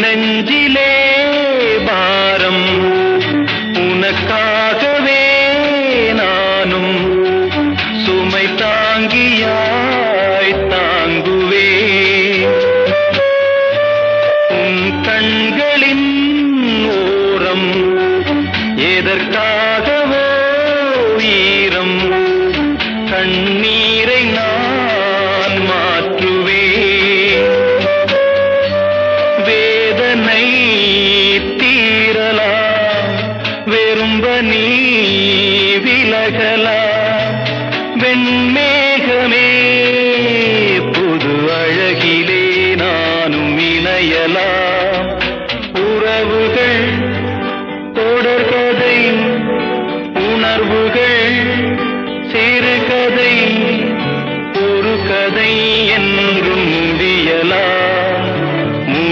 நெஞ்சிலே பாரம் உனக்காகவே நானும் சுமை தாங்கியாய் தாங்குவே உன் கண்களின் ஓரம் எதற்காகவோ ஈரம் கண்ணீரை நான் மாற்றுவேன் வேதனை தீரலாம் வெறும்ப நீ விலகலாம் வெண்மேகமே புது அழகிலே நானும் இணையலாம் உறவுகள் தொடர்கதை உணர்வுகள் சிறுகதை